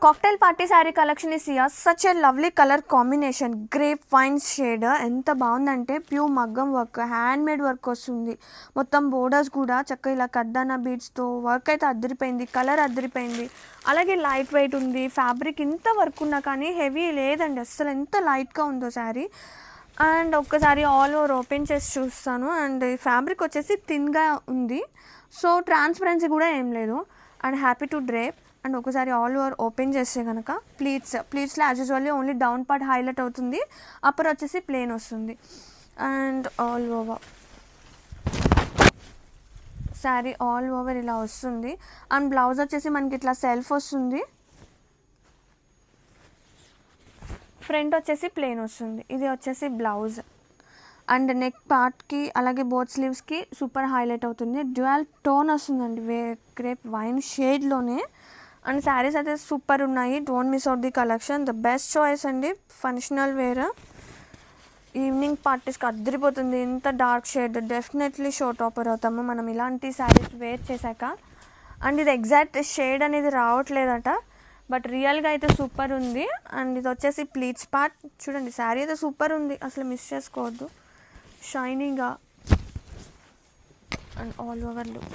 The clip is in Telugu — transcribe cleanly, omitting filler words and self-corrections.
Cocktail party sari collection is here. Such a lovely colour combination, grape wine shade. ఎంత బాగుందంటే ప్యూర్ మగ్గం వర్క్, హ్యాండ్ మేడ్ వర్క్ వస్తుంది. మొత్తం బోర్డర్స్ కూడా చక్కగా ఇలా కడ్డానా బీడ్స్తో వర్క్ అయితే అద్దరిపోయింది, కలర్ అద్దరిపోయింది. అలాగే లైట్ వెయిట్ ఉంది, ఫ్యాబ్రిక్ ఇంత వర్క్ ఉన్నా కానీ హెవీ లేదండి అస్సలు. ఎంత లైట్గా ఉందో శారీ. అండ్ ఒక్కసారి ఆల్ ఓవర్ ఓపెన్ చేసి చూస్తాను. అండ్ ఈ ఫ్యాబ్రిక్ వచ్చేసి థిన్గా ఉంది, సో ట్రాన్స్పరెన్సీ కూడా ఏం లేదు. And happy to drape. And ఒకసారి ఆల్ ఓవర్ ఓపెన్ చేస్తే కనుక ప్లీట్స్లో as usually only down part highlight అవుతుంది, అప్పర్ వచ్చేసి ప్లెయిన్ వస్తుంది. And all over sari all over ఇలా వస్తుంది. అండ్ బ్లౌజ్ వచ్చేసి మనకి ఇట్లా సెల్ఫ్ వస్తుంది, ఫ్రంట్ వచ్చేసి ప్లెయిన్ వస్తుంది. ఇది వచ్చేసి బ్లౌజ్. అండ్ నెక్ పార్ట్కి అలాగే బోత్ స్లీవ్స్కి సూపర్ హైలైట్ అవుతుంది. డ్యూయల్ టోన్ వస్తుందండి గ్రేప్ వైన్ షేడ్లోనే. అండ్ శారీస్ అయితే సూపర్ ఉన్నాయి. Don't miss out the collection. The best choice అండి ఫంక్షనల్ వేర్, ఈవినింగ్ పార్టీస్కి అద్దరిపోతుంది. ఇంత dark shade definitely show topper అవుతాము మనం ఇలాంటి శారీస్ వేర్ చేశాక. అండ్ ఇది ఎగ్జాక్ట్ షేడ్ అనేది రావట్లేదట, బట్ రియల్గా అయితే సూపర్ ఉంది. అండ్ ఇది వచ్చేసి ప్లీట్స్ పార్ట్. చూడండి శారీ అయితే సూపర్ ఉంది, అసలు మిస్ చేసుకోవద్దు. షైనీగా అండ్ ఆల్ ఓవర్ లుక్.